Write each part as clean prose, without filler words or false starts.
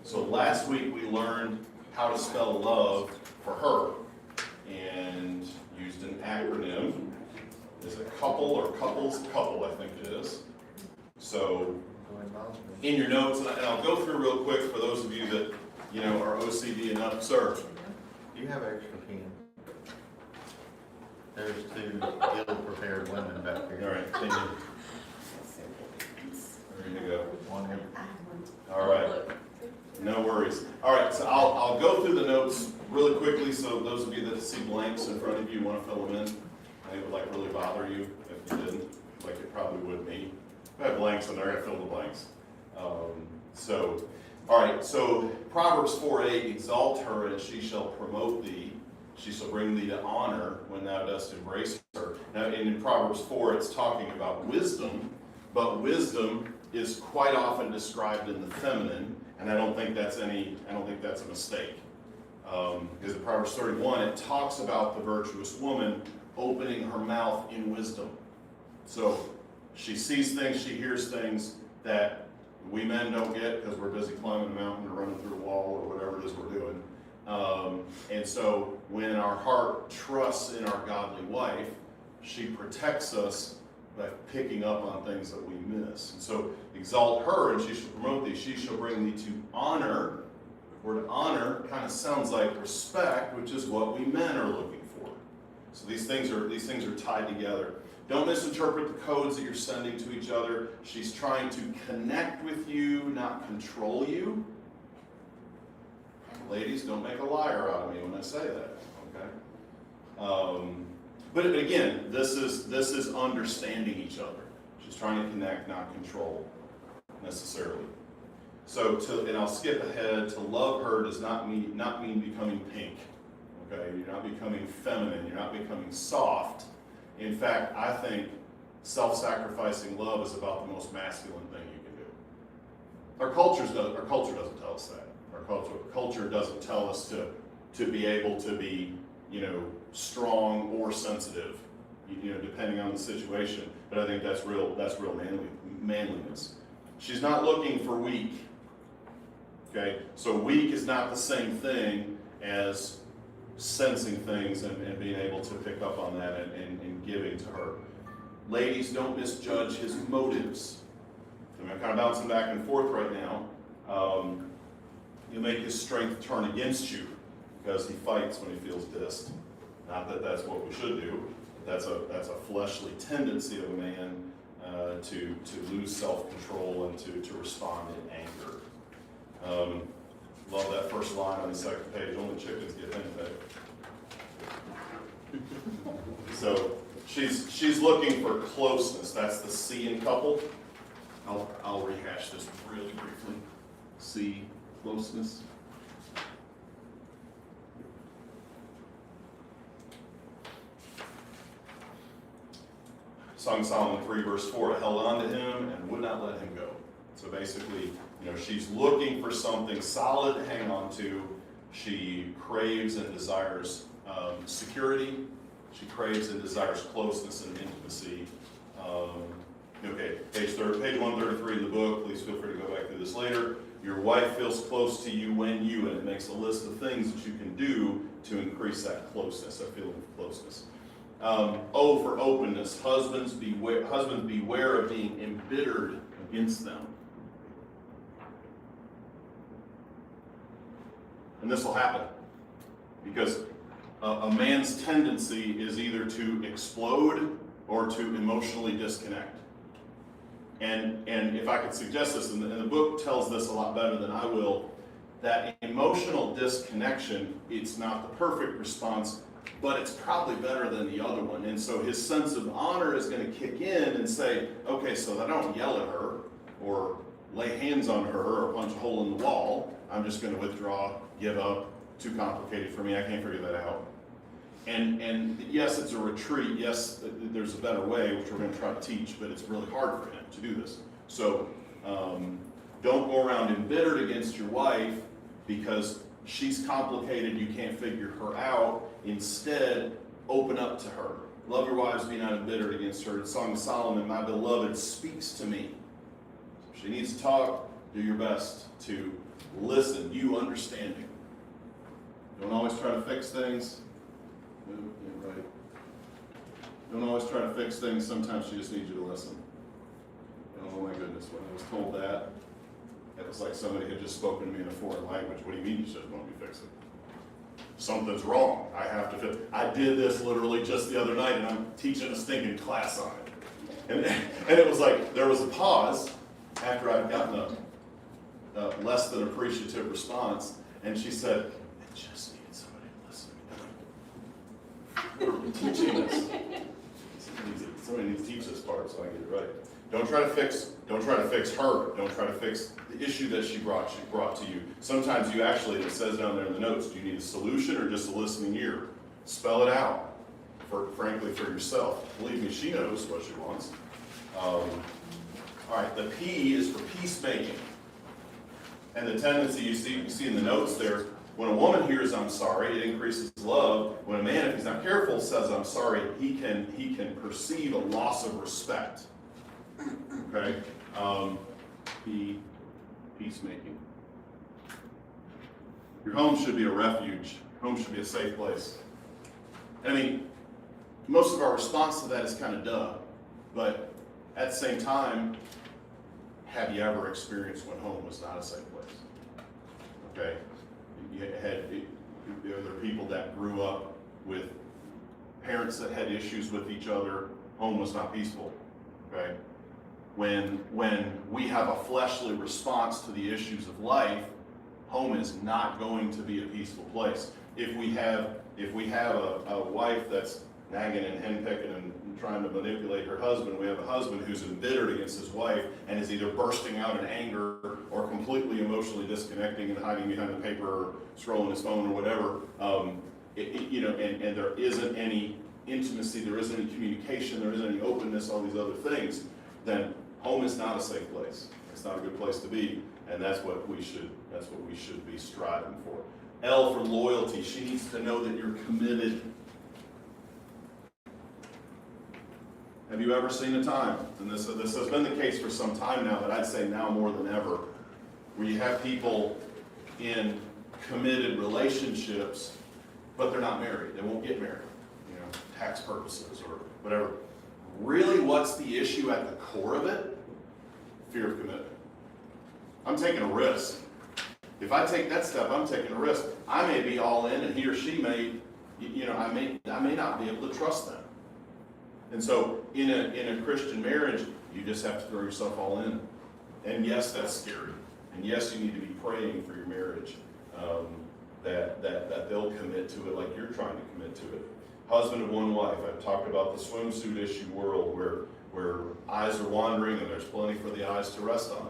So last week we learned how to spell love for her and used an acronym. Is it couple or couples? Couple, I think it is. So in your notes, and I'll go through real quick for those of you that are OCD enough. Sir, Do you have extra pen? There's two ill-prepared women back all here. right, thank you. There you go. One here. All right, no worries. All right, so I'll go through the notes really quickly. So those of you that see blanks in front of you want to fill them in. I think it would really bother you if you didn't, like it probably would me. If I have blanks in there, I fill the blanks. All right, so Proverbs 4:8, exalt her and she shall promote thee. She shall bring thee to honor when thou dost embrace her. Now in Proverbs 4, it's talking about wisdom, but wisdom is quite often described in the feminine, and I don't think that's a mistake. Because in Proverbs 31, it talks about the virtuous woman opening her mouth in wisdom. So she sees things, she hears things that we men don't get because we're busy climbing a mountain or running through a wall or whatever it is we're doing. And so when our heart trusts in our godly wife, she protects us by picking up on things that we miss. And so exalt her and she shall promote thee. She shall bring thee to honor. The word honor kind of sounds like respect, which is what we men are looking for. So these things are tied together. Don't misinterpret the codes that you're sending to each other. She's trying to connect with you, not control you. Ladies, don't make a liar out of me when I say that, okay? But again, this is understanding each other. She's trying to connect, not control, necessarily. So and I'll skip ahead. To love her does not mean becoming pink. Okay, you're not becoming feminine. You're not becoming soft. In fact, I think self-sacrificing love is about the most masculine thing you can do. Our culture doesn't tell us that. Our culture doesn't tell us to be able to be, strong or sensitive, depending on the situation. But I think that's real manliness. She's not looking for weak. Okay, so weak is not the same thing as sensing things and being able to pick up on that and giving to her. Ladies, don't misjudge his motives. I'm kind of bouncing back and forth right now. You'll make his strength turn against you because he fights when he feels dissed. Not that that's what we should do. But that's a fleshly tendency of a man to lose self-control and to respond in anger. Love that first line on the second page. Only chickens get hen fed. So she's looking for closeness. That's the C in couple. I'll rehash this really briefly. C, closeness. Song of Solomon 3 verse 4, I held on to him and would not let him go. So basically, she's looking for something solid to hang on to. She craves and desires security. She craves and desires closeness and intimacy. Okay, page 133 of the book. Please feel free to go back through this later. Your wife feels close to you when you, and it makes a list of things that you can do to increase that closeness, that feeling of closeness. O for openness. Husbands beware of being embittered against them. And this will happen because a man's tendency is either to explode or to emotionally disconnect. And if I could suggest this, and the book tells this a lot better than I will, that emotional disconnection, it's not the perfect response, but it's probably better than the other one. And so his sense of honor is going to kick in and say, okay, so I don't yell at her or lay hands on her or punch a hole in the wall. I'm just going to withdraw, give up. Too complicated for me. I can't figure that out. And yes, it's a retreat. Yes, there's a better way, which we're going to try to teach, but it's really hard for him to do this. So don't go around embittered against your wife because she's complicated, you can't figure her out. Instead, open up to her. Love your wives, be not embittered against her. The Song of Solomon, my beloved speaks to me. If she needs to talk, do your best to listen, you understanding. Don't always try to fix things. Yeah, right. Don't always try to fix things. Sometimes she just needs you to listen. Oh my goodness, when I was told that, it was like somebody had just spoken to me in a foreign language. What do you mean you just want me to fix it? Something's wrong. I have to fix it. I did this literally just the other night, and I'm teaching a stinking class on it. And it was like, there was a pause after I'd gotten a less than appreciative response, and she said, I just needed somebody to listen. We're teaching this. Somebody needs to teach this part so I get it right. Don't try to fix her. Don't try to fix the issue that she brought to you. Sometimes you actually, it says down there in the notes, do you need a solution or just a listening ear? Spell it out, frankly, for yourself. Believe me, she knows what she wants. All right, the P is for peacemaking. And the tendency you see in the notes there, when a woman hears I'm sorry, it increases love. When a man, if he's not careful, says I'm sorry, he can perceive a loss of respect. Okay? Peacemaking. Your home should be a refuge. Home should be a safe place. I mean, most of our response to that is kind of duh. But at the same time, have you ever experienced when home was not a safe place? Okay? There are people that grew up with parents that had issues with each other. Home was not peaceful. Okay? When we have a fleshly response to the issues of life, home is not going to be a peaceful place. If we have a wife that's nagging and henpecking and trying to manipulate her husband, we have a husband who's embittered against his wife and is either bursting out in anger or completely emotionally disconnecting and hiding behind the paper or scrolling his phone or whatever. And there isn't any intimacy, there isn't any communication, there isn't any openness, all these other things. Then home is not a safe place. It's not a good place to be, and that's what we should be striving for. L for loyalty. She needs to know that you're committed. Have you ever seen a time, and this has been the case for some time now, but I'd say now more than ever, where you have people in committed relationships, but they're not married. They won't get married, tax purposes or whatever. Really, what's the issue at the core of it? Fear of commitment. I'm taking a risk. If I take that step, I'm taking a risk. I may be all in, and he or she may, I may not be able to trust them. And so, in a Christian marriage, you just have to throw yourself all in. And yes, that's scary. And yes, you need to be praying for your marriage that they'll commit to it like you're trying to commit to it. Husband and one wife. I've talked about the swimsuit issue world where eyes are wandering and there's plenty for the eyes to rest on.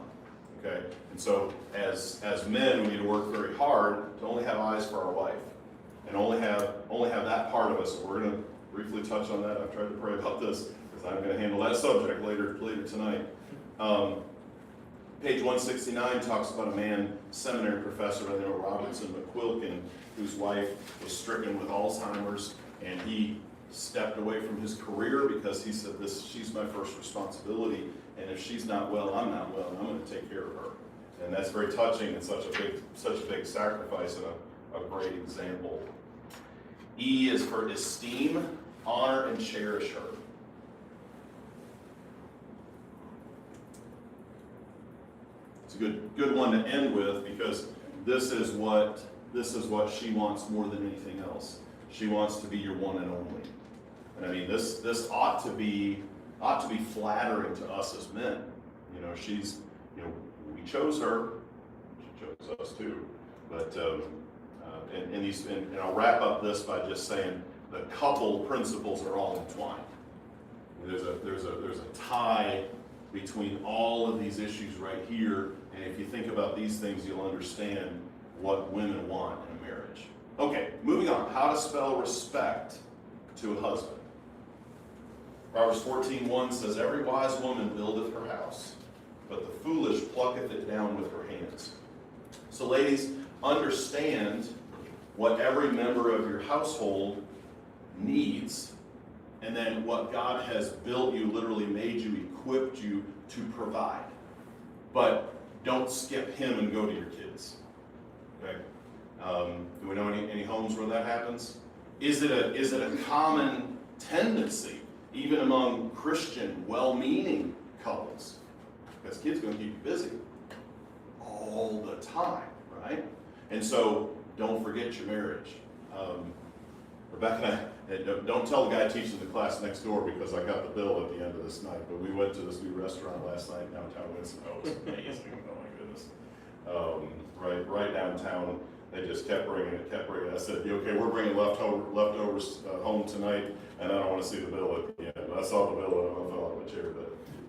Okay? And so as men, we need to work very hard to only have eyes for our wife and only have that part of us. So we're going to briefly touch on that. I've tried to pray about this because I'm going to handle that subject later tonight. Page 169 talks about a man, seminary professor by the name of Robertson McQuilkin, whose wife was stricken with Alzheimer's, and he stepped away from his career because he said, she's my first responsibility, and if she's not well, I'm not well, and I'm going to take care of her. And that's very touching and such a big sacrifice and a great example. E is for esteem, honor, and cherish her. It's a good one to end with because this is what she wants more than anything else. She wants to be your one and only. And I mean, this ought to be flattering to us as men. We chose her. She chose us too. But and I'll wrap up this by just saying the couple principles are all entwined. There's a tie between all of these issues right here, and if you think about these things, you'll understand what women want in a marriage. Okay, moving on. How to spell respect to a husband. Proverbs 14:1 says, "Every wise woman buildeth her house, but the foolish plucketh it down with her hands." So ladies, understand what every member of your household needs, and then what God has built you, literally made you, equipped you to provide. But don't skip him and go to your kids. Okay. Do we know any homes where that happens? Is it a common tendency, even among Christian, well-meaning couples? Because kids are going to keep you busy all the time, right? And so don't forget your marriage. Rebecca and I, don't tell the guy teaching the class next door because I got the bill at the end of this night, but we went to this new restaurant last night downtown Winston. Oh, it was amazing. Oh my goodness. Right downtown. They just kept bringing it. I said, okay, we're bringing leftovers home tonight, and I don't want to see the bill at the end. But I saw the bill and I fell out of my chair.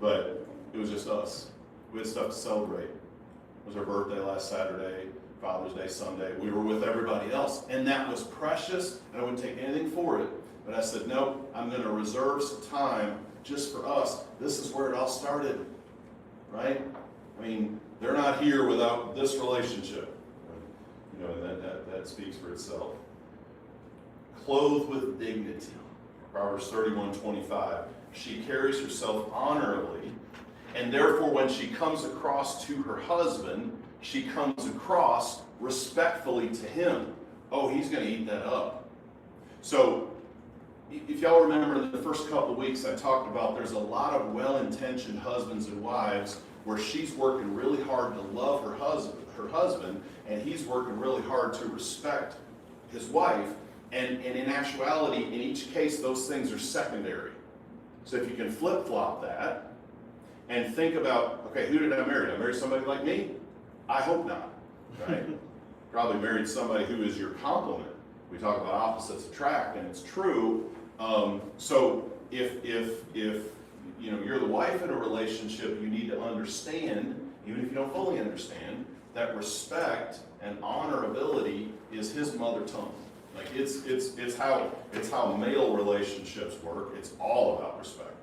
But it was just us. We had stuff to celebrate. It was our birthday last Saturday, Father's Day Sunday. We were with everybody else, and that was precious, and I wouldn't take anything for it. But I said, no, I'm going to reserve some time just for us. This is where it all started, right? I mean, they're not here without this relationship. You know, that speaks for itself. Clothed with dignity. Proverbs 31:25. She carries herself honorably, and therefore when she comes across to her husband, she comes across respectfully to him. Oh, he's going to eat that up. So, if y'all remember in the first couple of weeks I talked about there's a lot of well-intentioned husbands and wives where she's working really hard to love her husband, and he's working really hard to respect his wife, and in actuality, in each case, those things are secondary. So if you can flip-flop that, and think about, okay, who did I marry? Did I marry somebody like me? I hope not, right? Probably married somebody who is your complement. We talk about opposites attract, and it's true. So if you know, you're the wife in a relationship, you need to understand, even if you don't fully understand, that respect and honorability is his mother tongue. Like it's how male relationships work. It's all about respect.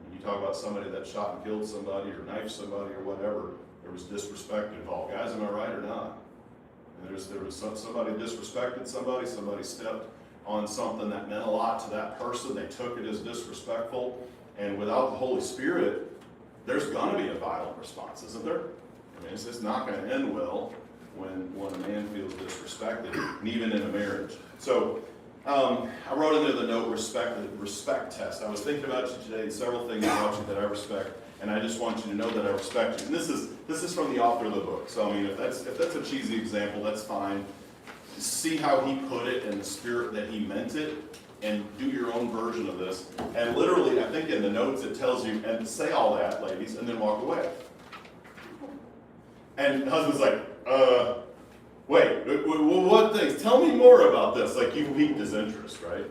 When you talk about somebody that shot and killed somebody or knifed somebody or whatever, there was disrespect involved. Guys, am I right or not? And there was somebody disrespected somebody stepped on something that meant a lot to that person. They took it as disrespectful. And without the Holy Spirit, there's going to be a violent response, isn't there? I mean, it's just not going to end well when a man feels disrespected, and even in a marriage. So I wrote in there the note respect test. I was thinking about you today and several things about you that I respect, and I just want you to know that I respect you. And this is from the author of the book. So I mean, if that's a cheesy example, that's fine. See how he put it in the spirit that he meant it, and do your own version of this. And literally, I think in the notes it tells you, and say all that, ladies, and then walk away. And the husband's like, wait, what things? Tell me more about this. Like, you piqued his interest, right?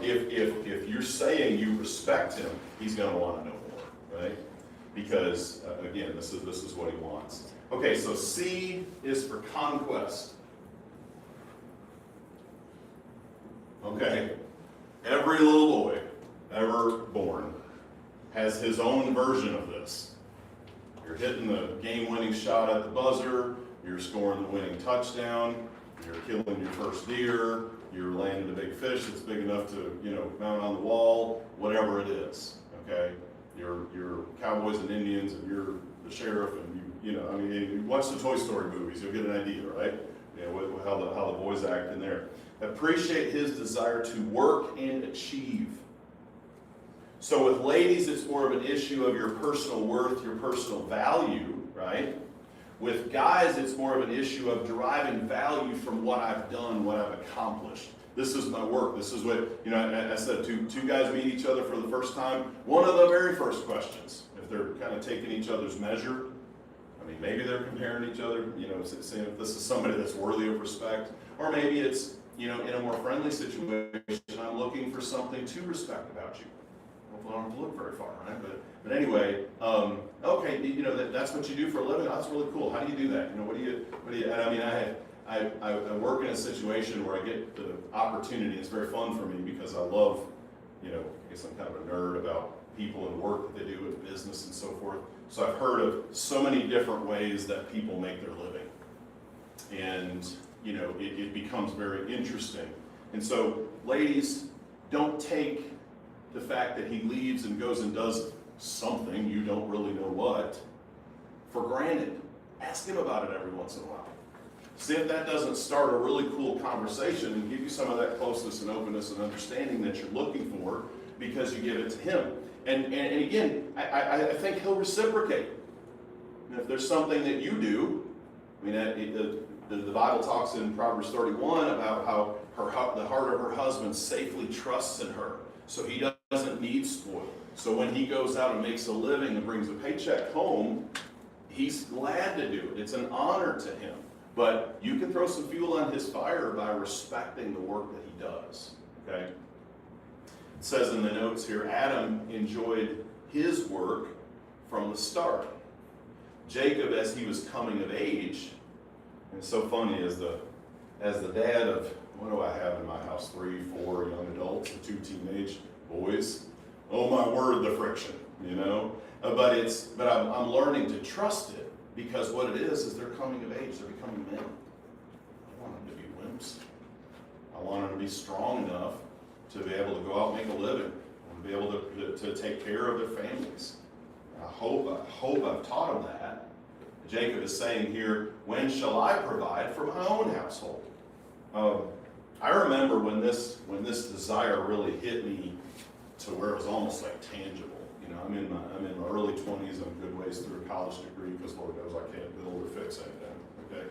If you're saying you respect him, he's going to want to know more, right? Because, again, this is what he wants. Okay, so C is for conquest. Okay, every little boy ever born has his own version of this. You're hitting the game-winning shot at the buzzer, you're scoring the winning touchdown, you're killing your first deer, you're landing a big fish that's big enough to, mount on the wall, whatever it is, okay? You're cowboys and Indians, and you're the sheriff, and you watch the Toy Story movies, you'll get an idea, right? How the boys act in there. Appreciate his desire to work and achieve. So with ladies, it's more of an issue of your personal worth, your personal value, right? With guys, it's more of an issue of deriving value from what I've done, what I've accomplished. This is my work. This is what, I said, two guys meet each other for the first time. One of the very first questions, if they're kind of taking each other's measure, I mean, maybe they're comparing each other, saying if this is somebody that's worthy of respect, or maybe it's, in a more friendly situation, I'm looking for something to respect about you. Hopefully I don't have to look very far, right? But anyway, okay, that's what you do for a living. That's really cool. How do you do that? What do you? And I mean, I work in a situation where I get the opportunity. It's very fun for me because I love, I guess I'm kind of a nerd about people and work that they do with business and so forth. So I've heard of so many different ways that people make their living, and it becomes very interesting. And so, ladies, don't take the fact that he leaves and goes and does something, you don't really know what, for granted. Ask him about it every once in a while. See if that doesn't start a really cool conversation and give you some of that closeness and openness and understanding that you're looking for because you give it to him. And again, I think he'll reciprocate. And if there's something that you do, I mean, the Bible talks in Proverbs 31 about how the heart of her husband safely trusts in her, so he doesn't need spoil. So when he goes out and makes a living and brings a paycheck home, he's glad to do it. It's an honor to him. But you can throw some fuel on his fire by respecting the work that he does. Okay? It says in the notes here, Adam enjoyed his work from the start. Jacob, as he was coming of age, and it's so funny as the dad of, what do I have in my house? 3, 4 young adults and 2 teenage boys. Oh my word, the friction, you know? But I'm learning to trust it, because what it is they're coming of age, they're becoming men. I want them to be wimps. I want them to be strong enough to be able to go out and make a living, and be able to take care of their families. I hope I've taught them that. Jacob is saying here, when shall I provide for my own household? I remember when this desire really hit me to where it was almost like tangible. You know, I'm in my early 20s. I'm good ways through a college degree because Lord knows I can't build or fix anything. Okay,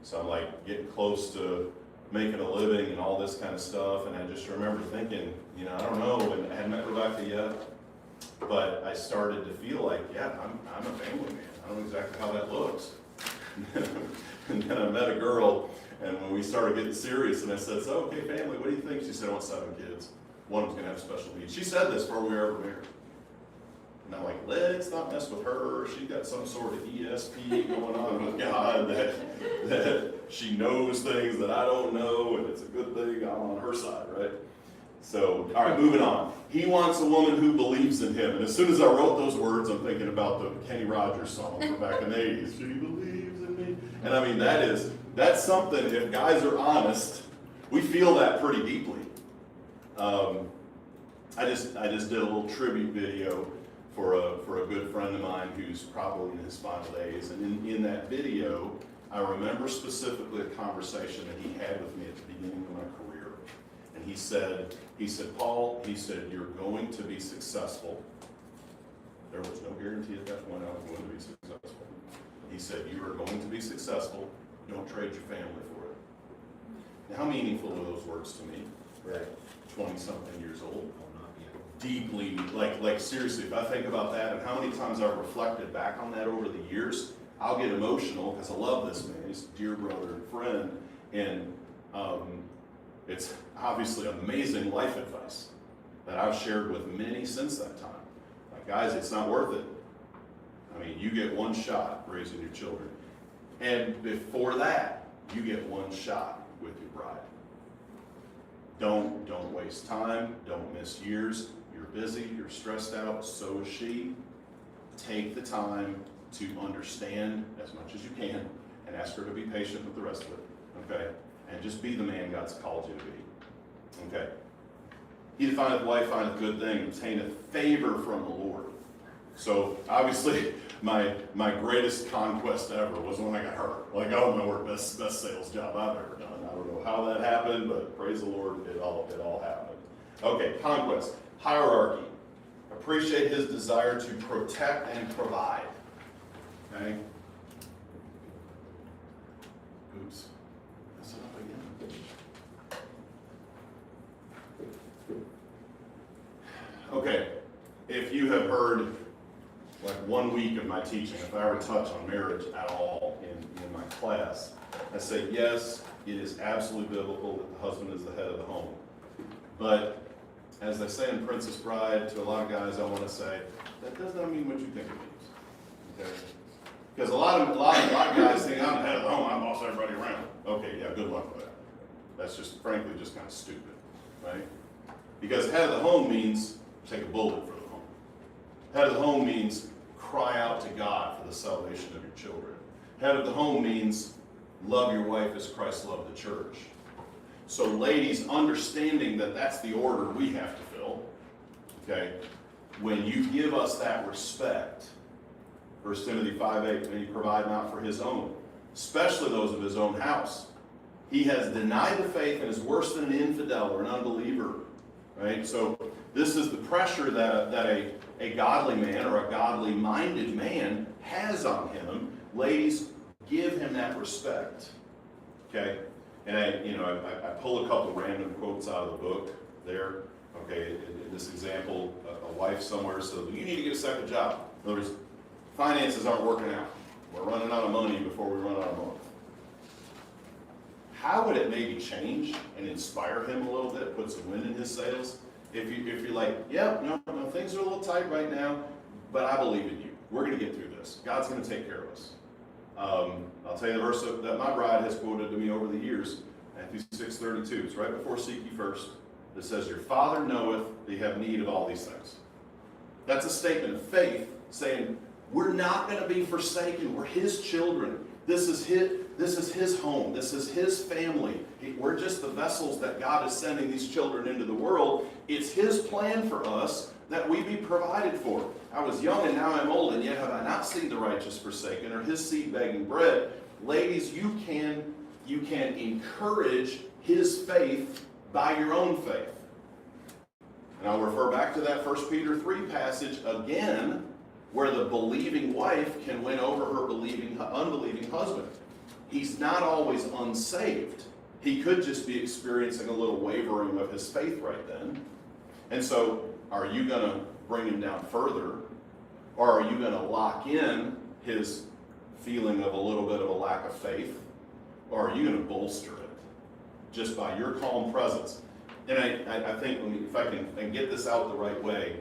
so I'm like getting close to making a living and all this kind of stuff. And I just remember thinking, you know, I don't know, and I hadn't met Rebecca yet, but I started to feel like, yeah, I'm a family man. I don't know exactly how that looks. And then I met a girl, and when we started getting serious, and I said, so, okay, family, what do you think? She said, I want 7 kids. One of them's going to have special needs. She said this before we were ever married. And I'm like, let's not mess with her. She got some sort of ESP going on with God that she knows things that I don't know, and it's a good thing I'm on her side, right? So, all right, moving on. He wants a woman who believes in him. And as soon as I wrote those words, I'm thinking about the Kenny Rogers song from back in the 80s. She believes in me. And I mean, that's something, if guys are honest, we feel that pretty deeply. I just did a little tribute video for a good friend of mine who's probably in his final days. And in that video, I remember specifically a conversation that he had with me at the beginning of my career. And he said, Paul, you're going to be successful. There was no guarantee at that point I was going to be successful. He said, you are going to be successful. Don't trade your family for it. Now, how meaningful are those words to me? Right. 20-something years old. Deeply, like seriously, if I think about that and how many times I've reflected back on that over the years, I'll get emotional because I love this man. He's a dear brother and friend. And it's obviously amazing life advice that I've shared with many since that time. Like, guys, it's not worth it. I mean, you get one shot raising your children. And before that, you get one shot with your bride. Don't waste time. Don't miss years. You're busy. You're stressed out. So is she. Take the time to understand as much as you can and ask her to be patient with the rest of it. Okay? And just be the man God's called you to be. Okay? He that findeth wife findeth good thing, obtaineth favor from the Lord. So obviously, my greatest conquest ever was when I got hurt. Like, oh my word, best sales job I've ever done. I don't know how that happened, but praise the Lord, it all happened. Okay, conquest, hierarchy. Appreciate his desire to protect and provide. Okay. Oops. Mess it up again. Okay, if you have heard like 1 week of my teaching, if I ever touch on marriage at all in my class, I say, yes, it is absolutely biblical that the husband is the head of the home. But as they say in Princess Bride, to a lot of guys, I want to say, that does not mean what you think it means. Okay? Because a lot of guys think, I'm the head of the home, I boss everybody around. Okay, yeah, good luck with that. That's just, frankly, just kind of stupid, right? Because head of the home means take a bullet for the home. Head of the home means cry out to God for the salvation of your children. Head of the home means love your wife as Christ loved the church. So ladies, understanding that that's the order we have to fill, okay, when you give us that respect, 1 Timothy 5:8, and he provide not for his own, especially those of his own house. He has denied the faith and is worse than an infidel or an unbeliever, right? So this is the pressure that a godly man or a godly-minded man has on him. Ladies, give him that respect, okay? And I pull a couple random quotes out of the book there. Okay, in this example, a wife somewhere said, you need to get a second job. In other words, finances aren't working out. We're running out of money before we run out of money. How would it maybe change and inspire him a little bit, put some wind in his sails? If you're like, yeah, no, things are a little tight right now, but I believe in you. We're going to get through this. God's going to take care of us. I'll tell you the verse that my bride has quoted to me over the years, Matthew 6:32. It's right before seek ye first. It says, your Father knoweth that you have need of all these things. That's a statement of faith saying, we're not going to be forsaken. We're his children. This is his home. This is his family. We're just the vessels that God is sending these children into the world. It's his plan for us that we be provided for. I was young and now I'm old, and yet have I not seen the righteous forsaken or his seed begging bread. Ladies, you can encourage his faith by your own faith. And I'll refer back to that 1 Peter 3 passage again, where the believing wife can win over her unbelieving husband. He's not always unsaved. He could just be experiencing a little wavering of his faith right then. And so, are you going to bring him down further? Or are you going to lock in his feeling of a little bit of a lack of faith? Or are you going to bolster it just by your calm presence? And I think, if I can get this out the right way,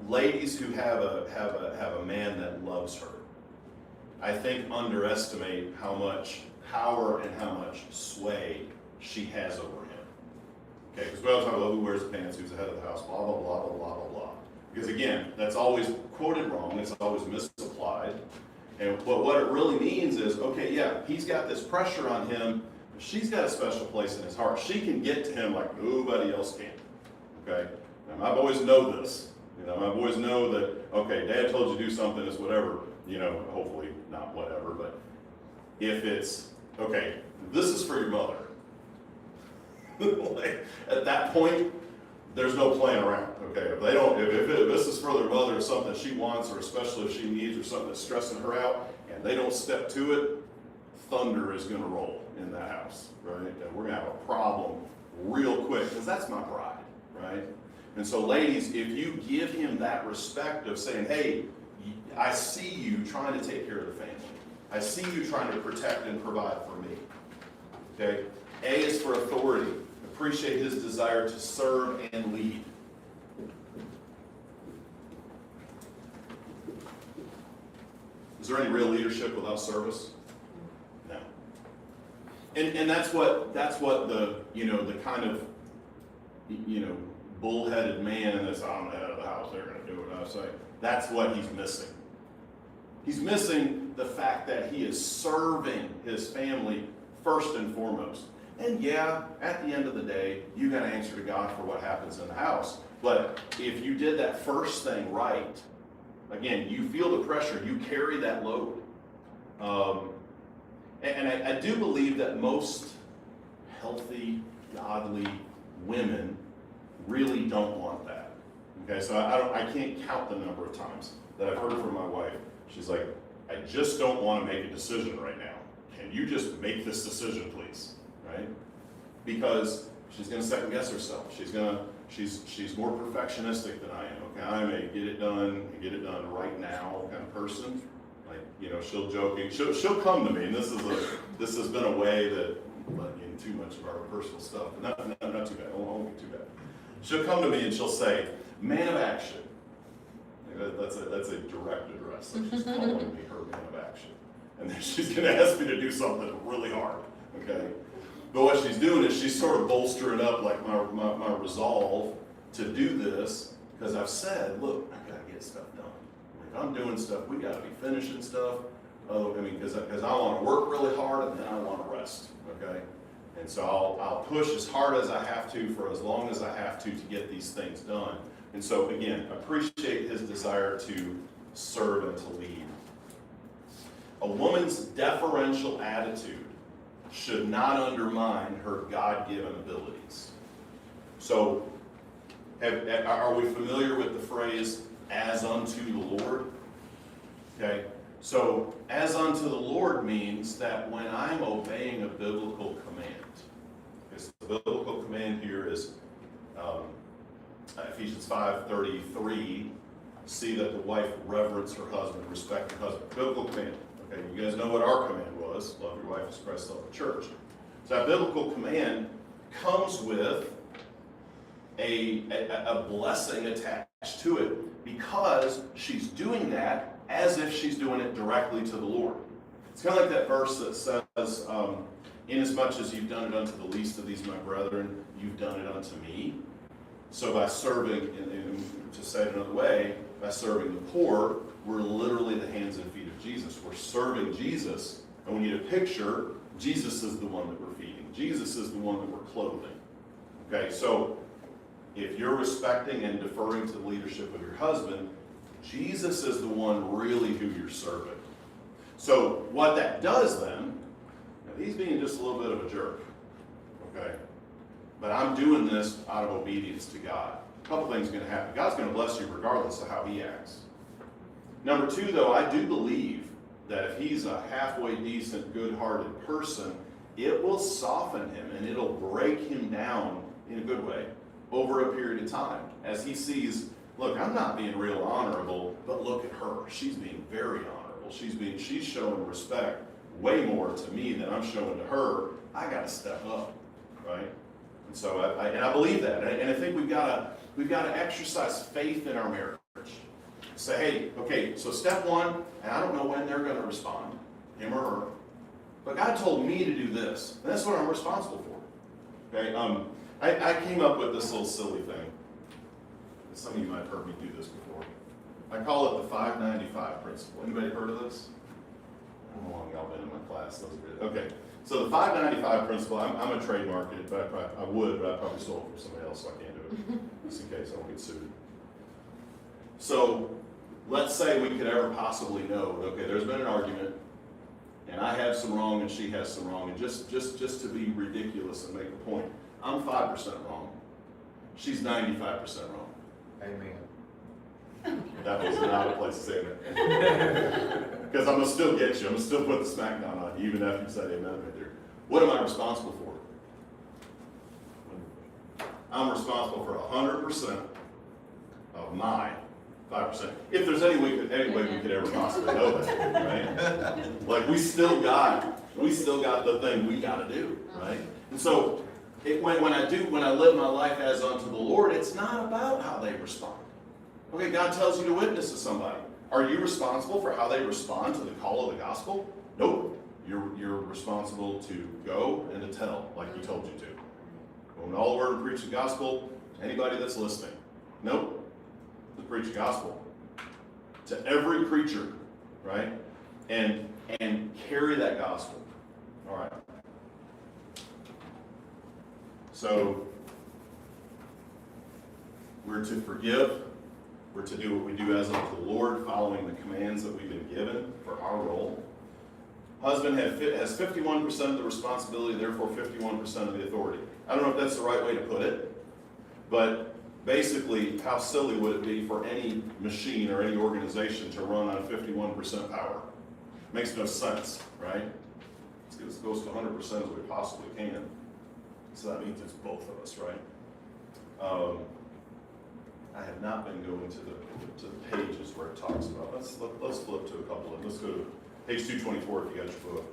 ladies who have a man that loves her, I think underestimate how much power and how much sway she has over him. Okay, because we always talk about who wears the pants, who's the head of the house, blah, blah, blah, blah, blah, blah, blah. Because again, that's always quoted wrong, it's always misapplied. And what it really means is, okay, yeah, he's got this pressure on him, but she's got a special place in his heart. She can get to him like nobody else can. Okay? Now, my boys know this. My boys know that, okay, Dad told you to do something, it's whatever, hopefully not whatever, but if it's, okay, this is for your mother. Like, at that point, there's no playing around, okay? If this is for their mother, or something that she wants, or especially if she needs, or something that's stressing her out, and they don't step to it, thunder is gonna roll in that house, right? And we're gonna have a problem real quick, because that's my bride, right? And so ladies, if you give him that respect of saying, hey, I see you trying to take care of the family. I see you trying to protect and provide for me. Okay? A is for authority. Appreciate his desire to serve and lead. Is there any real leadership without service? No. And that's what the the kind of bullheaded man that's on the head of the house, they're going to do what I say. That's what he's missing. He's missing the fact that he is serving his family first and foremost. And yeah, at the end of the day, you got to answer to God for what happens in the house. But if you did that first thing right, again, you feel the pressure, you carry that load. And I do believe that most healthy, godly women really don't want that. Okay, so I can't count the number of times that I've heard from my wife. She's like, I just don't want to make a decision right now. Can you just make this decision, please? Right? Because she's going to second guess herself. She's more perfectionistic than I am. Okay, I'm a get it done right now kind of person. Like, she'll joking. She'll come to me, and this has been a way that I'm not getting too much of our personal stuff. Not too bad. It won't be too bad. She'll come to me and she'll say, man of action. That's a direct address. So she's calling me her man of action. And then she's going to ask me to do something really hard. Okay? But what she's doing is she's sort of bolstering up like my resolve to do this, because I've said, look, I got to get stuff done. If I'm doing stuff, we got to be finishing stuff. Because I want to work really hard and then I want to rest. Okay? And so I'll push as hard as I have to for as long as I have to get these things done. And so again, appreciate his desire to serve and to lead. A woman's deferential attitude should not undermine her God-given abilities. So, are we familiar with the phrase, as unto the Lord? Okay, so as unto the Lord means that when I'm obeying a biblical command, because the biblical command here is Ephesians 5:33, see that the wife reverence her husband, respect her husband. Biblical command. Okay, you guys know what our command was. Love your wife as Christ loved the church. So that biblical command comes with a blessing attached to it because she's doing that as if she's doing it directly to the Lord. It's kind of like that verse that says, inasmuch as you've done it unto the least of these my brethren, you've done it unto me. So by serving, and to say it another way, by serving the poor, we're literally the hands and feet of Jesus. We're serving Jesus, and we need a picture. Jesus is the one that we're feeding. Jesus is the one that we're clothing. Okay, so if you're respecting and deferring to the leadership of your husband, Jesus is the one really who you're serving. So what that does then, he's being just a little bit of a jerk, okay? But I'm doing this out of obedience to God. A couple things are going to happen. God's going to bless you regardless of how he acts. Number two, though, I do believe that if he's a halfway decent, good-hearted person, it will soften him and it'll break him down in a good way over a period of time as he sees, look, I'm not being real honorable, but look at her. She's being very honorable. She's showing respect way more to me than I'm showing to her. I got to step up, right? And so I believe that, and I think we've got to exercise faith in our marriage. Say, hey, okay, so step one, and I don't know when they're going to respond, him or her, but God told me to do this, and that's what I'm responsible for. Okay, I came up with this little silly thing. Some of you might have heard me do this before. I call it the 595 principle. Anybody heard of this? I don't know how long y'all been in my class. Okay, so the 595 principle, I'm going to trademark it, but I would, but I probably stole it from somebody else, so I can't do it, just in case I won't get sued. So let's say we could ever possibly know, okay, there's been an argument, and I have some wrong and she has some wrong, and just to be ridiculous and make a point, I'm 5% wrong. She's 95% wrong. Amen. That was not a place to say that. Because I'm going to still get you. I'm going to still put the smackdown on you, even after you said amen right there. What am I responsible for? I'm responsible for 100% of my 5%. If there's any way we could ever possibly know that, right? Like we still got the thing we got to do, right? And so when I live my life as unto the Lord, it's not about how they respond. Okay, God tells you to witness to somebody. Are you responsible for how they respond to the call of the gospel? Nope. You're responsible to go and to tell, like he told you to. Go into all the word and preach the gospel. Anybody that's listening, nope. To preach the gospel to every creature, right? And carry that gospel. All right. So we're to forgive. We're to do what we do as unto the Lord, following the commands that we've been given for our role. Husband has 51% of the responsibility, therefore 51% of the authority. I don't know if that's the right way to put it, but basically, how silly would it be for any machine or any organization to run on 51% power? Makes no sense, right? It goes to 100% as we possibly can. So that means it's both of us, right? I have not been going to the pages where it talks about. Let's flip to a couple of. Let's go to page 224 if you got your book.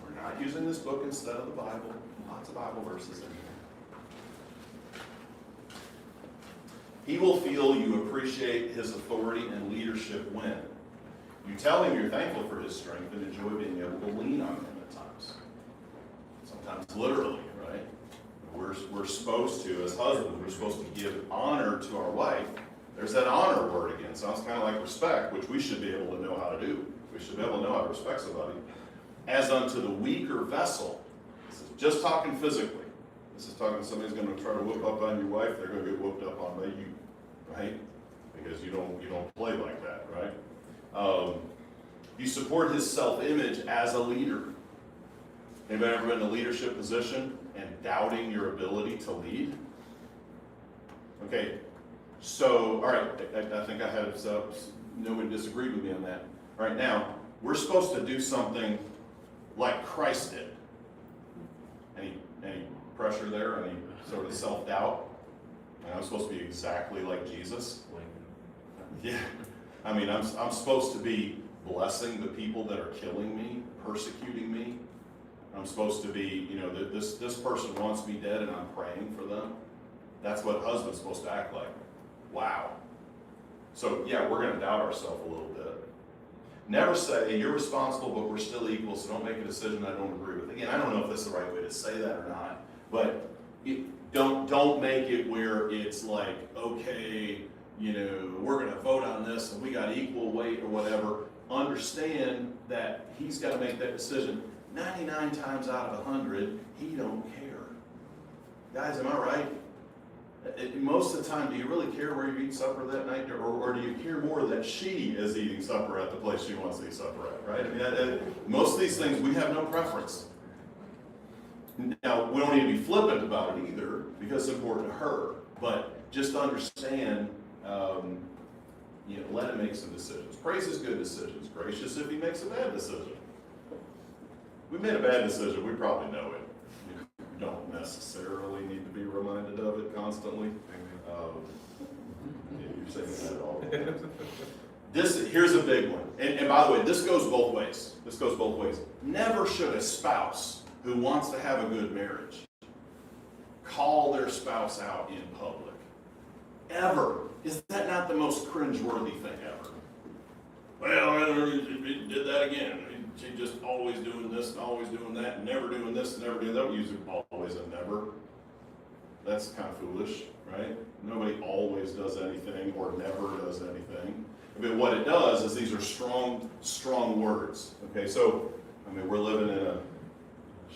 We're not using this book instead of the Bible. Lots of Bible verses in here. He will feel you appreciate his authority and leadership when you tell him you're thankful for his strength and enjoy being able to lean on him at times. Sometimes literally, right? We're supposed to, as husbands, we're supposed to give honor to our wife. There's that honor word again. Sounds kind of like respect, which we should be able to know how to do. We should be able to know how to respect somebody. As unto the weaker vessel. This is just talking physically. This is talking somebody's going to try to whoop up on your wife. They're going to get whooped up on by you, right? Because you don't play like that, right? You support his self-image as a leader. Anybody ever been in a leadership position and doubting your ability to lead? Okay, so, all right, I think I had, nobody disagreed with me on that. All right, now, we're supposed to do something like Christ did. Any pressure there? Any sort of self-doubt? I'm supposed to be exactly like Jesus. Yeah, I mean, I'm supposed to be blessing the people that are killing me, persecuting me. I'm supposed to be, you know, this person wants me dead and I'm praying for them. That's what husband's supposed to act like. Wow. So yeah, we're going to doubt ourselves a little bit. Never say, you're responsible, but we're still equal, so don't make a decision I don't agree with. Again, I don't know if this is the right way to say that or not, but don't make it where it's like, okay, you know, we're going to vote on this and we got equal weight or whatever. Understand that he's got to make that decision. 99 times out of 100, he don't care. Guys, am I right? Most of the time, do you really care where you eat supper that night? Or do you care more that she is eating supper at the place she wants to eat supper at, right? I mean, most of these things, we have no preference. Now, we don't need to be flippant about it either, because it's important to her. But just understand, you know, let him make some decisions. Praise his good decisions. Gracious if he makes a bad decision. If we made a bad decision, we probably know it. You don't necessarily need to be reminded of it constantly. Yeah, you're saying that all the time. Here's a big one. And by the way, this goes both ways. This goes both ways. Never should a spouse who wants to have a good marriage call their spouse out in public. Ever. Is that not the most cringeworthy thing ever? Well, he did that again. She just always doing this and always doing that and never doing this and never doing that. Don't use always and never. That's kind of foolish, right? Nobody always does anything or never does anything. But what it does is these are strong, strong words. Okay, so, I mean, we're living in a,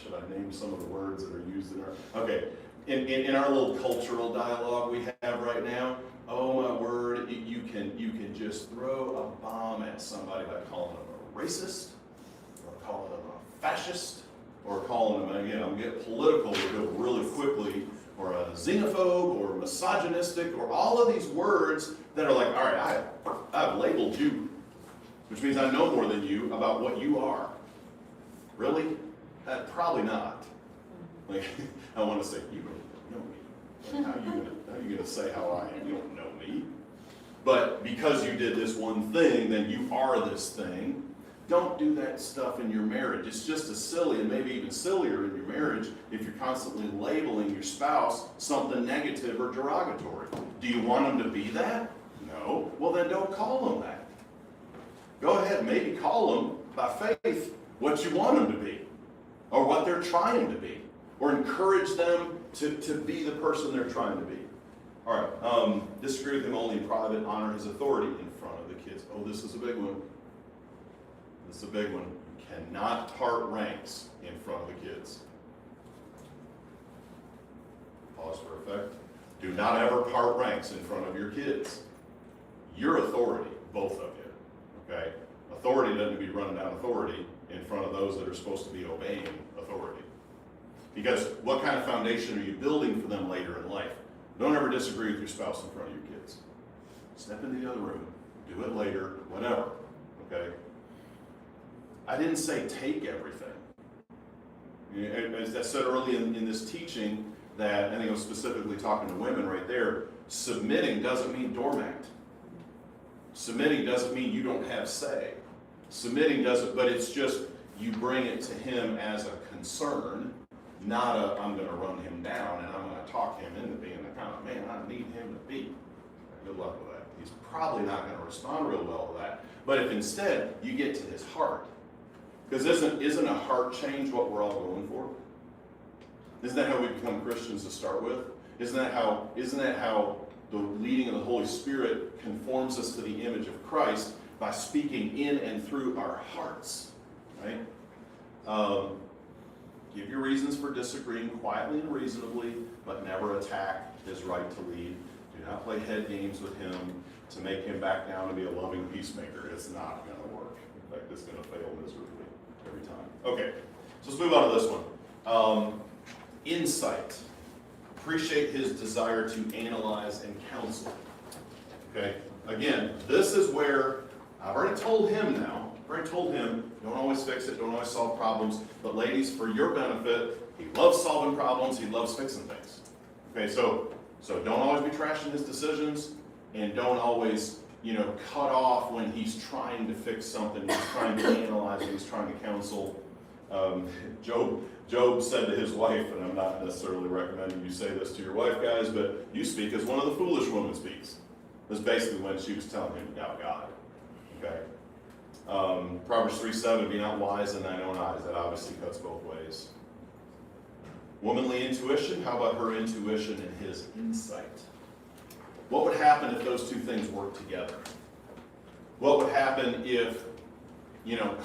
should I name some of the words that are used in our, okay. In our little cultural dialogue we have right now, oh my word, you can just throw a bomb at somebody by calling them a racist, or calling them a fascist, or calling them, again, I'm getting political really quickly, or a xenophobe, or misogynistic, or all of these words that are like, all right, I've labeled you, which means I know more than you about what you are. Really? Probably not. Like, I want to say, you don't know me. Like, how are you gonna say how I am? You don't know me. But because you did this one thing, then you are this thing. Don't do that stuff in your marriage. It's just as silly, and maybe even sillier in your marriage, if you're constantly labeling your spouse something negative or derogatory. Do you want them to be that? No. Well, then don't call them that. Go ahead, maybe call them by faith what you want them to be, or what they're trying to be, or encourage them to be the person they're trying to be. All right, disagree with him only in private, honor his authority in front of the kids. Oh, this is a big one. This is a big one. You cannot part ranks in front of the kids. Pause for effect. Do not ever part ranks in front of your kids. Your authority, both of you, okay? Authority doesn't be running down authority in front of those that are supposed to be obeying authority. Because what kind of foundation are you building for them later in life? Don't ever disagree with your spouse in front of your kids. Step into the other room. Do it later, whatever, okay? I didn't say take everything. As I said early in this teaching, that I think I was specifically talking to women right there, submitting doesn't mean doormat. Submitting doesn't mean you don't have say. Submitting doesn't, but it's just you bring it to him as a concern, not a I'm going to run him down and I'm going to talk him into being the kind of man I need him to be. Good luck with that. He's probably not going to respond real well to that. But if instead you get to his heart, because isn't a heart change what we're all going for? Isn't that how we become Christians to start with? Isn't that how the leading of the Holy Spirit conforms us to the image of Christ by speaking in and through our hearts, right? Give your reasons for disagreeing quietly and reasonably, but never attack his right to lead. Do not play head games with him. to make him back down and be a loving peacemaker. It's not going to work. In fact, it's going to fail miserably every time. Okay, so let's move on to this one. Insight. Appreciate his desire to analyze and counsel. Okay, again, this is where I've already told him now. I've already told him, don't always fix it, don't always solve problems. But ladies, for your benefit, he loves solving problems, he loves fixing things. Okay, so don't always be trashing his decisions, and don't always, cut off when he's trying to fix something, he's trying to analyze, he's trying to counsel. Job said to his wife, and I'm not necessarily recommending you say this to your wife, guys, but you speak as one of the foolish women speaks. That's basically when she was telling him about God. Okay. Proverbs 3:7, be not wise in thine own eyes. That obviously cuts both ways. Womanly intuition, how about her intuition and his insight? What would happen if those two things worked together? What would happen if,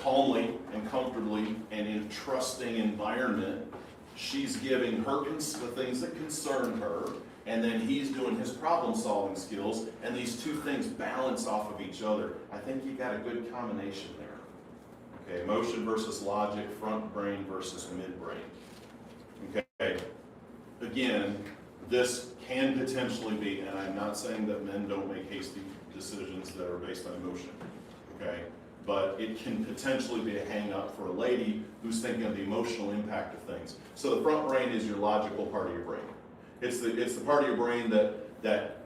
calmly and comfortably and in a trusting environment, she's giving her the things that concern her, and then he's doing his problem-solving skills, and these two things balance off of each other? I think you got a good combination there. Okay, emotion versus logic, front brain versus midbrain. Okay, again, this can potentially be, and I'm not saying that men don't make hasty decisions that are based on emotion, okay? But it can potentially be a hang-up for a lady who's thinking of the emotional impact of things. So the front brain is your logical part of your brain. It's the part of your brain that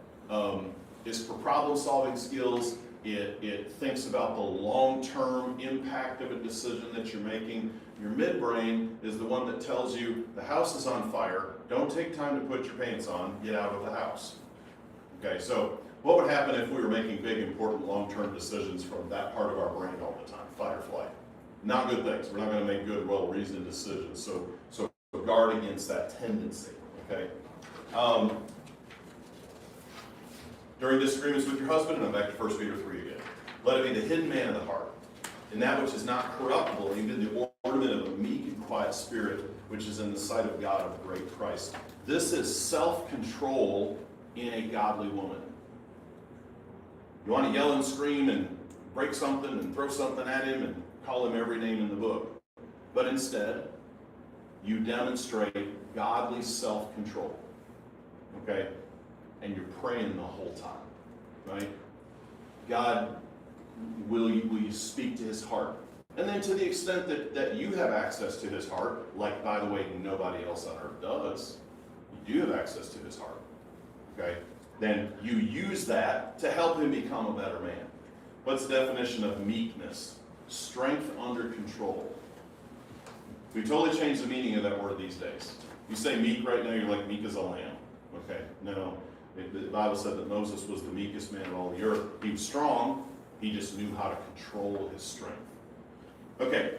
is for problem-solving skills. It thinks about the long-term impact of a decision that you're making. Your midbrain is the one that tells you the house is on fire, don't take time to put your pants on, get out of the house. Okay, so what would happen if we were making big, important, long-term decisions from that part of our brain all the time? Fight or flight. Not good things. We're not going to make good, well-reasoned decisions. So guard against that tendency. Okay. During disagreements with your husband, and I'm back to 1 Peter 3 again. Let it be the hidden man of the heart, and that which is not corruptible, even the ornament of a meek and quiet spirit, which is in the sight of God of great price. This is self-control in a godly woman. You want to yell and scream and break something and throw something at him and call him every name in the book. But instead, you demonstrate godly self-control. Okay? And you're praying the whole time. Right? God, will you speak to his heart? And then to the extent that you have access to his heart, like, by the way, nobody else on earth does, you do have access to his heart. Okay? Then you use that to help him become a better man. What's the definition of meekness? Strength under control. We totally changed the meaning of that word these days. You say meek right now, you're like meek as a lamb. Okay, no. The Bible said that Moses was the meekest man of all the earth. He was strong, he just knew how to control his strength. Okay,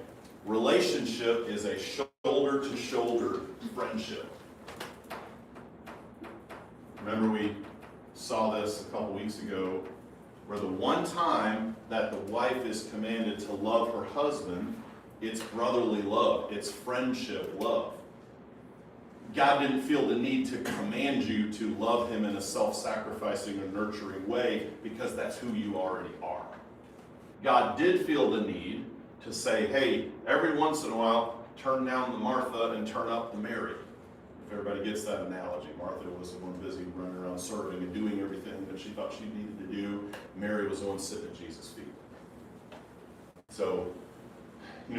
relationship is a shoulder-to-shoulder friendship. Remember we saw this a couple weeks ago, where the one time that the wife is commanded to love her husband, it's brotherly love, it's friendship love. God didn't feel the need to command you to love him in a self-sacrificing or nurturing way, because that's who you already are. God did feel the need to say, hey, every once in a while, turn down the Martha and turn up the Mary. If everybody gets that analogy. Martha was the one busy running around serving and doing everything that she thought she needed to do. Mary was the one sitting at Jesus' feet. So,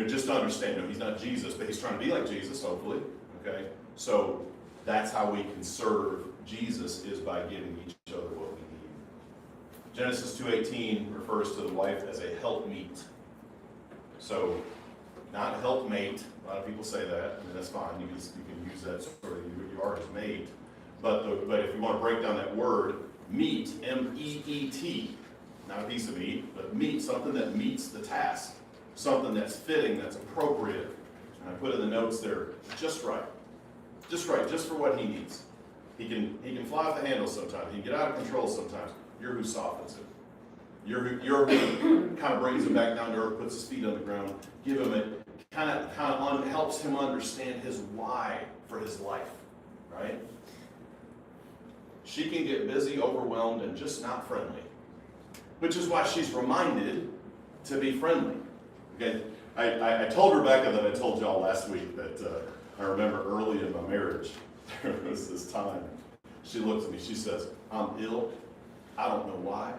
just to understand, he's not Jesus, but he's trying to be like Jesus, hopefully. Okay? So that's how we can serve Jesus, is by giving each other what we need. Genesis 2:18 refers to the wife as a helpmeet. So, not helpmate. A lot of people say that. I mean, that's fine. You can use that sort of, you are his mate. But if you want to break down that word, meet, M-E-E-T, not a piece of meat, but meet, something that meets the task, something that's fitting, that's appropriate. And I put in the notes there, just right. Just right, just for what he needs. He can fly off the handle sometimes. He can get out of control sometimes. You're who softens him. You're who kind of brings him back down to earth, puts his feet on the ground, give him it, kind of helps him understand his why for his life, right? She can get busy, overwhelmed, and just not friendly. which is why she's reminded to be friendly. Okay, I told Rebecca that I told y'all last week that I remember early in my marriage, there was this time, she looks at me, she says, I'm ill, I don't know why,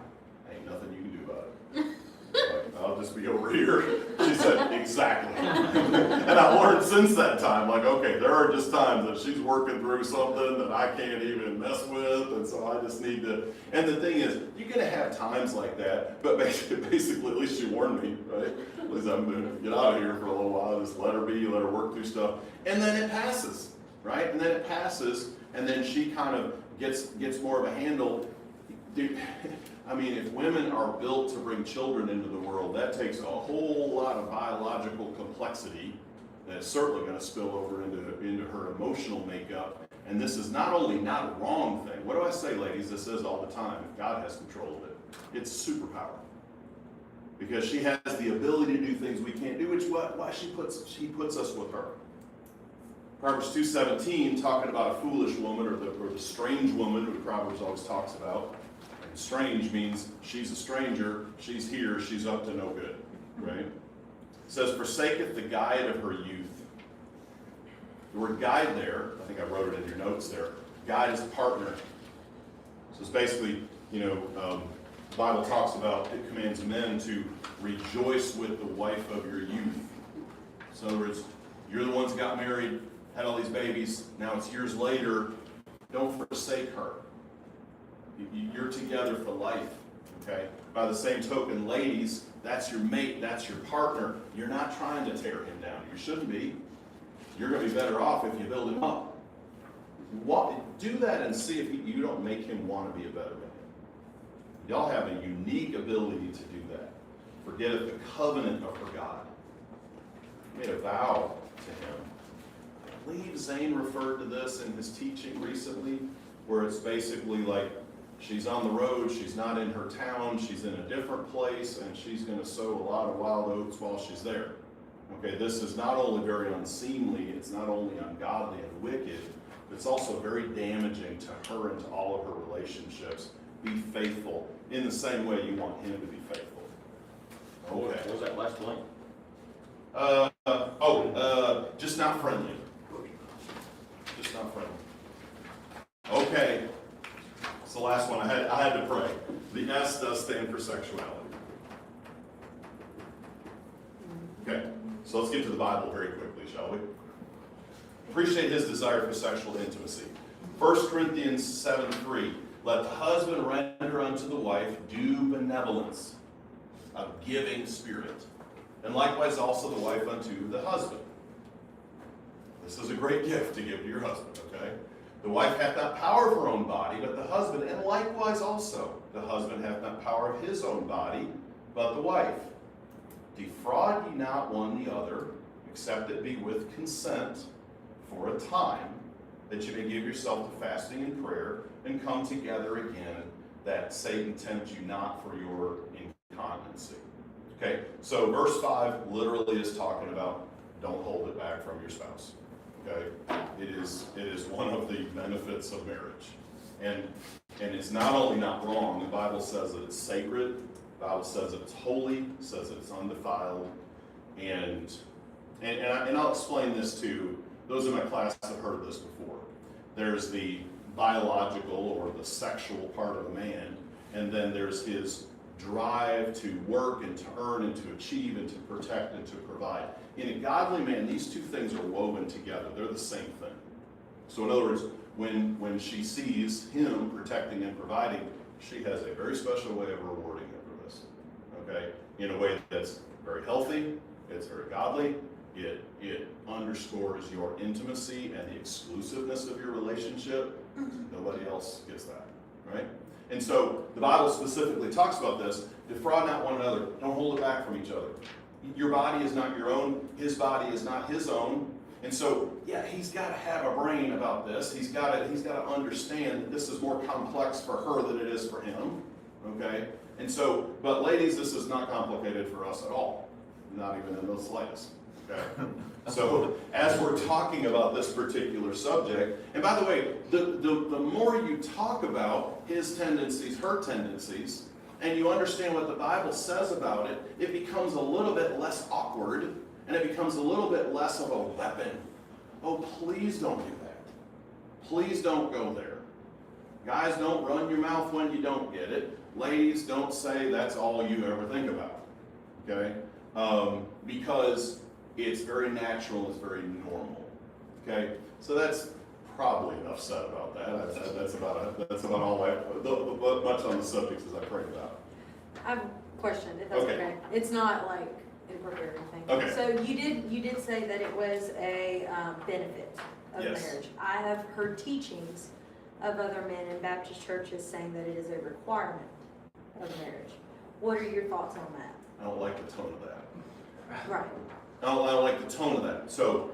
ain't nothing you can do about it. Like, I'll just be over here. She said, exactly. And I learned since that time, like, okay, there are just times that she's working through something that I can't even mess with, and so I just need to, and the thing is, you're gonna have times like that, but basically, at least she warned me, right? At least I'm gonna get out of here for a little while, just let her be, let her work through stuff, and then it passes, right? And then it passes, and then she kind of gets more of a handle. Dude, I mean, if women are built to bring children into the world, that takes a whole lot of biological complexity that's certainly going to spill over into her emotional makeup. And this is not only not a wrong thing. What do I say, ladies? This is all the time. God has control of it. It's superpower. Because she has the ability to do things we can't do, which is why she puts us with her. Proverbs 2:17, talking about a foolish woman or the strange woman, who Proverbs always talks about. Strange means she's a stranger, she's here, she's up to no good, right? It says, forsaketh the guide of her youth. The word guide there, I think I wrote it in your notes there, guide is partner. So it's basically, the Bible talks about, it commands men to rejoice with the wife of your youth. So in other words, you're the ones that got married, had all these babies, now it's years later, don't forsake her. You're together for life, okay? By the same token, ladies, that's your mate, that's your partner. You're not trying to tear him down. You shouldn't be. You're going to be better off if you build him up. Do that and see if you don't make him want to be a better man. Y'all have a unique ability to do that. Forget it, the covenant of her God. Made a vow to him. I believe Zane referred to this in his teaching recently, where it's basically like, she's on the road, she's not in her town, she's in a different place, and she's going to sow a lot of wild oats while she's there. Okay, this is not only very unseemly, it's not only ungodly and wicked, but it's also very damaging to her and to all of her relationships. Be faithful in the same way you want him to be faithful. Okay. What was that last blank? Just not friendly. Just not friendly. Okay. It's the last one. I had to pray. The S does stand for sexuality. Okay, so let's get to the Bible very quickly, shall we? Appreciate his desire for sexual intimacy. 1 Corinthians 7:3. Let the husband render unto the wife due benevolence, a giving spirit, and likewise also the wife unto the husband. This is a great gift to give to your husband, okay? The wife hath not power of her own body, but the husband, and likewise also the husband hath not power of his own body, but the wife. Defraud ye not one the other, except it be with consent for a time, that you may give yourself to fasting and prayer, and come together again, that Satan tempt you not for your incontinency. Okay, so verse 5 literally is talking about don't hold it back from your spouse. Okay, it is one of the benefits of marriage, and it's not only not wrong. The Bible says that it's sacred. The Bible says that it's holy. Says that it's undefiled, and I'll explain this to those in my class have heard this before. There's the biological or the sexual part of a man, and then there's his drive to work and to earn and to achieve and to protect and to provide. In a godly man, these two things are woven together. They're the same thing. So in other words, when she sees him protecting and providing, she has a very special way of rewarding him for this. Okay? In a way that's very healthy, it's very godly, it underscores your intimacy and the exclusiveness of your relationship. Nobody else gets that, right? And so the Bible specifically talks about this. Defraud not one another. Don't hold it back from each other. Your body is not your own. His body is not his own. And so, yeah, he's got to have a brain about this. He's got to understand that this is more complex for her than it is for him. Okay? And so, but ladies, this is not complicated for us at all. Not even in the slightest. Okay? So, as we're talking about this particular subject, and by the way, the more you talk about his tendencies, her tendencies, and you understand what the Bible says about it, it becomes a little bit less awkward, and it becomes a little bit less of a weapon. Oh, please don't do that. Please don't go there. Guys, don't run your mouth when you don't get it. Ladies, don't say that's all you ever think about. Okay? Because it's very natural, it's very normal. Okay? So that's probably enough said about that. That's about all much on the subjects as I prayed about. I have a question, if that's okay. It's not like inappropriate or anything. Okay. So you did say that it was a benefit of Yes. marriage. I have heard teachings of other men in Baptist churches saying that it is a requirement of marriage. What are your thoughts on that? I don't like the tone of that. Right. I don't like the tone of that. So,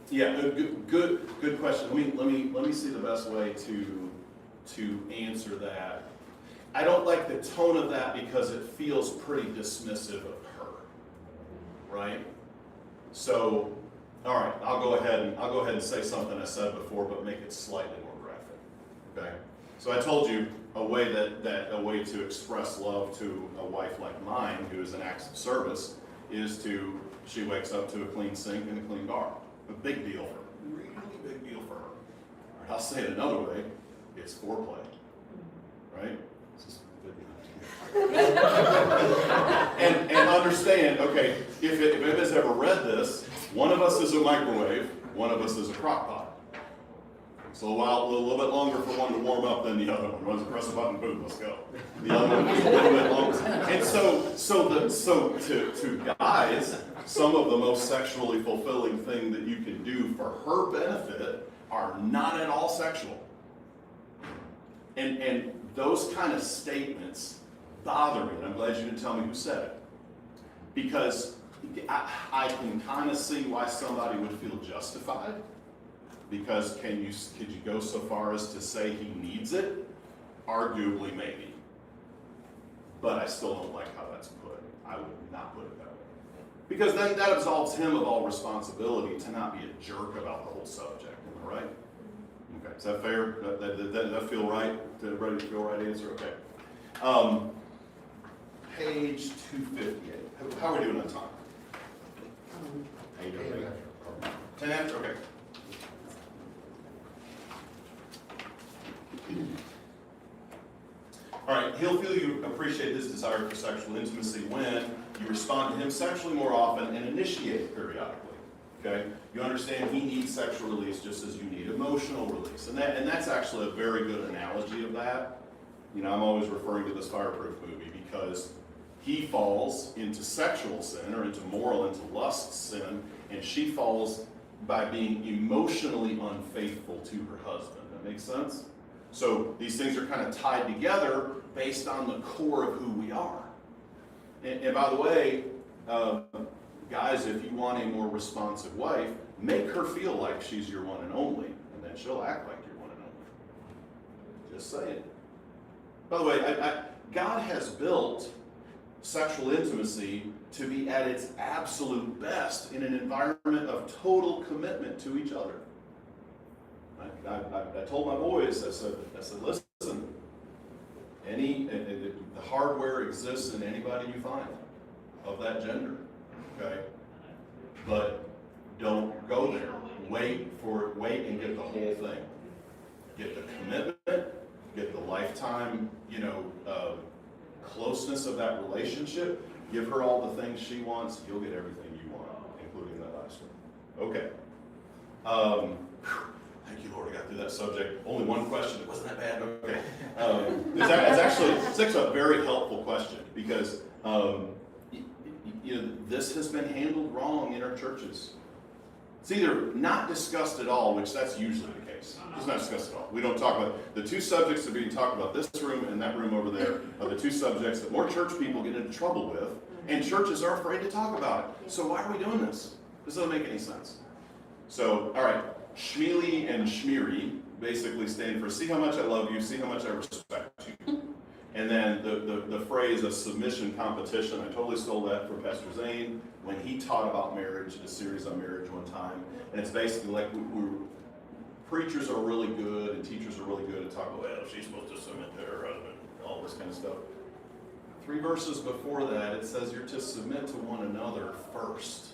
yeah, good question. Let me see the best way to answer that. I don't like the tone of that because it feels pretty dismissive of her, right? So, all right, I'll go ahead and say something I said before, but make it slightly more graphic. Okay. So I told you a way a way to express love to a wife like mine, who is an acts of service, is she wakes up to a clean sink and a clean bar. A big deal for her. Really big deal for her. Or I'll say it another way, it's foreplay. Right? and understand, okay, if it has ever read this, one of us is a microwave, one of us is a crock pot. So a little bit longer for one to warm up than the other one. One's press a button, boom, let's go. The other one is a little bit longer. And so to guys, some of the most sexually fulfilling thing that you can do for her benefit are not at all sexual. And those kind of statements bother me. And I'm glad you didn't tell me who said it. Because I can kind of see why somebody would feel justified. Because could you go so far as to say he needs it? Arguably, maybe. But I still don't like how that's put. I would not put it that way. Because then that absolves him of all responsibility to not be a jerk about the whole subject. Am I right? Okay, is that fair? Does that feel right? Did everybody feel right answer? Okay. Page 258. How are we doing on time? 10 after? Okay. All right, he'll feel you appreciate his desire for sexual intimacy when you respond to him sexually more often and initiate it periodically. Okay? You understand he needs sexual release just as you need emotional release. And that's actually a very good analogy of that. You know, I'm always referring to this Fireproof movie because he falls into sexual sin or into moral, into lust sin, and she falls by being emotionally unfaithful to her husband. That makes sense? So these things are kind of tied together based on the core of who we are. And by the way, guys, if you want a more responsive wife, make her feel like she's your one and only, and then she'll act like your one and only. Just saying. By the way, God has built sexual intimacy to be at its absolute best in an environment of total commitment to each other. I told my boys, I said, listen, the hardware exists in anybody you find of that gender, okay? But don't go there. Wait and get the whole thing. Get the commitment, get the lifetime, closeness of that relationship. Give her all the things she wants. You'll get everything you want, including that last one. Okay. Thank you, Lord. I got through that subject. Only one question. It wasn't that bad. Okay. It's actually a very helpful question because this has been handled wrong in our churches. It's either not discussed at all, which that's usually the case. It's not discussed at all. We don't talk about the two subjects that are being talked about. This room and that room over there are the two subjects that more church people get into trouble with, and churches are afraid to talk about it. So why are we doing this? This doesn't make any sense. So, all right. Shmeely and Shmiri basically stand for see how much I love you, see how much I respect you. And then the phrase a submission competition, I totally stole that from Pastor Zane when he taught about marriage, a series on marriage one time. And it's basically like we were preachers are really good and teachers are really good at talking, well, she's supposed to submit to her husband, all this kind of stuff. 3 verses before that, it says you're to submit to one another first.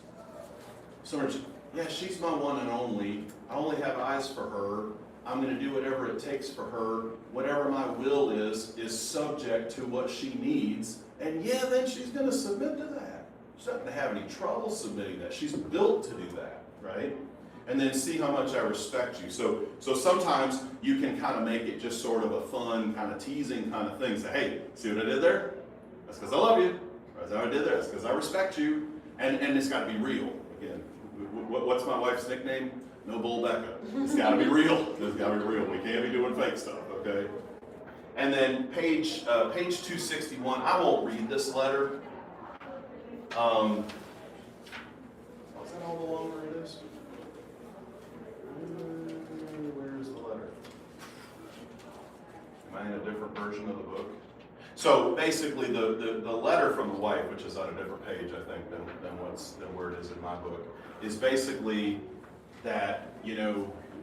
So, yeah, she's my one and only. I only have eyes for her. I'm going to do whatever it takes for her. Whatever my will is subject to what she needs. And yeah, then she's going to submit to that. She's not going to have any trouble submitting that. She's built to do that, right? And then see how much I respect you. So sometimes you can kind of make it just sort of a fun, kind of teasing kind of thing. Say, hey, see what I did there? That's because I love you. That's how I did there. That's because I respect you. And it's got to be real. Again, what's my wife's nickname? No bull Becca. It's got to be real. It's got to be real. We can't be doing fake stuff, okay? And then page 261. I won't read this letter. Is that all the longer it is? Where is the letter? Am I in a different version of the book? So basically, the letter from the wife, which is on a different page, I think, than where it is in my book, is basically that,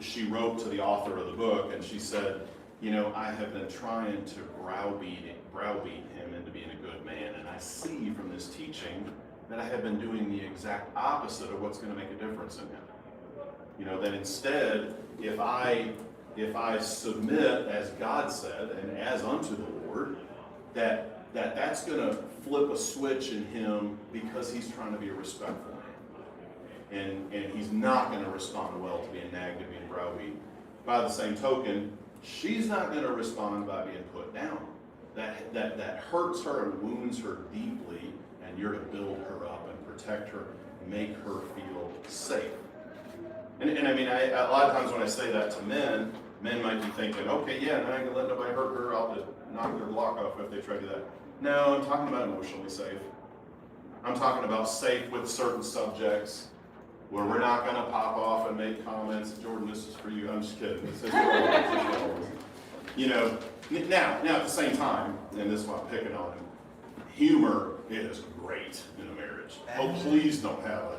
she wrote to the author of the book, and she said, I have been trying to browbeat him into being a good man, and I see from this teaching that I have been doing the exact opposite of what's going to make a difference in him. That instead, if I submit as God said and as unto the Lord, that's going to flip a switch in him because he's trying to be a respectful man. And he's not going to respond well to being nagged and being browbeat. By the same token, she's not going to respond by being put down. That hurts her and wounds her deeply, and you're to build her up and protect her, make her feel safe. And I mean, a lot of times when I say that to men might be thinking, okay, yeah, and I ain't gonna let nobody hurt her, I'll just knock their block off if they try to do that. No, I'm talking about emotionally safe. I'm talking about safe with certain subjects, where we're not going to pop off and make comments. Jordan, this is for you. I'm just kidding. This is for now at the same time, and this is why I'm picking on him, humor is great in a marriage. Oh, please don't have it.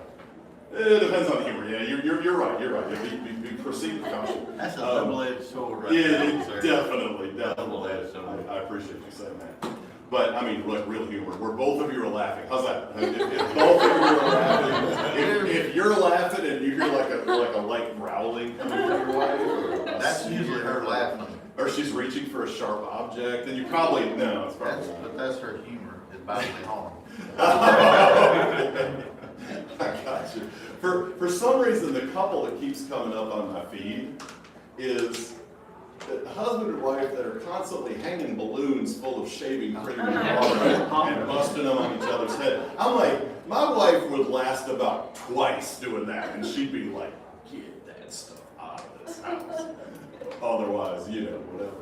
It depends on the humor. Yeah, you're right. You're right. Be proceed with caution. That's a double-edged sword right yeah, there, sir. definitely. Double-edged sword. I appreciate you saying that. But, I mean, look, real humor, where both of you are laughing. How's that? If both of you are laughing, if you're laughing and you hear like a light growling coming from your wife, or That's usually her laughing. or she's reaching for a sharp object, then you probably, no, it's probably not. But that's her humor, is bodily harm. I got you. For some reason, the couple that keeps coming up on my feed is the husband and wife that are constantly hanging balloons full of shaving cream and water and busting them on each other's head. I'm like, my wife would last about twice doing that, and she'd be like, get that stuff out of this house. Otherwise, whatever.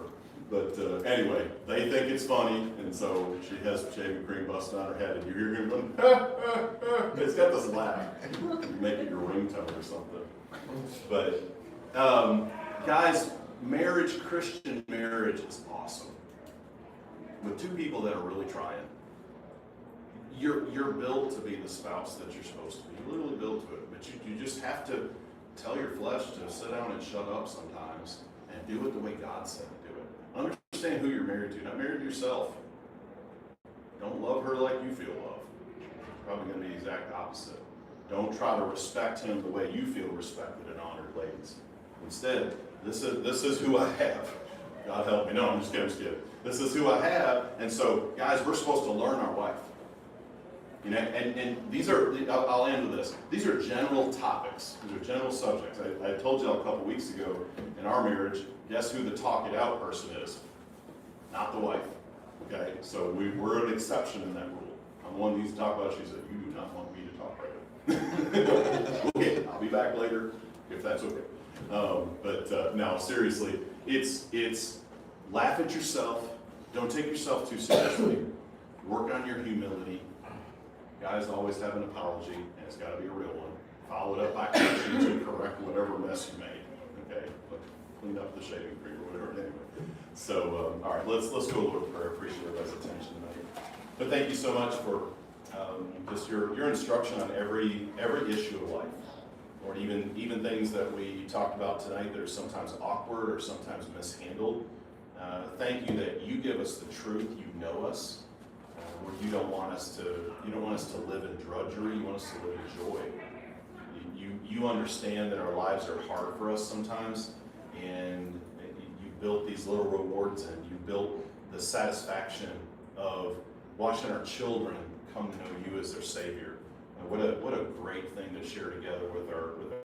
But anyway, they think it's funny, and so she has shaving cream busting on her head, and you hear him going, it's got this laugh. You make it your ringtone or something. But guys, Christian marriage is awesome. With two people that are really trying. You're built to be the spouse that you're supposed to be. You're literally built to it. But you just have to tell your flesh to sit down and shut up sometimes and do it the way God said to do it. Understand who you're married to, not married to yourself. Don't love her like you feel love. It's probably going to be the exact opposite. Don't try to respect him the way you feel respected and honored, ladies. Instead, this is who I have. God help me. No, I'm just kidding. This is who I have. And so, guys, we're supposed to learn our wife. And these are, I'll end with this. These are general topics. These are general subjects. I told you a couple weeks ago, in our marriage, guess who the talk it out person is? Not the wife. Okay? So we're an exception in that rule. I'm one of these talk about, she said, you do not want me to talk right now. Okay, I'll be back later if that's okay. No, seriously, it's laugh at yourself. Don't take yourself too seriously. Work on your humility. Guys always have an apology, and it's got to be a real one. Follow it up by action to correct whatever mess you made. Okay, but clean up the shaving cream or whatever. Anyway, so all right, let's go a little prayer. Appreciate everybody's attention tonight. But thank you so much for just your instruction on every issue of life. Lord, even things that we talked about tonight that are sometimes awkward or sometimes mishandled. Thank you that you give us the truth. You know us. Lord, you don't want us to live in drudgery. You want us to live in joy. You understand that our lives are hard for us sometimes, and you built these little rewards, and you built the satisfaction of watching our children come to know you as their Savior. What a great thing to share together with our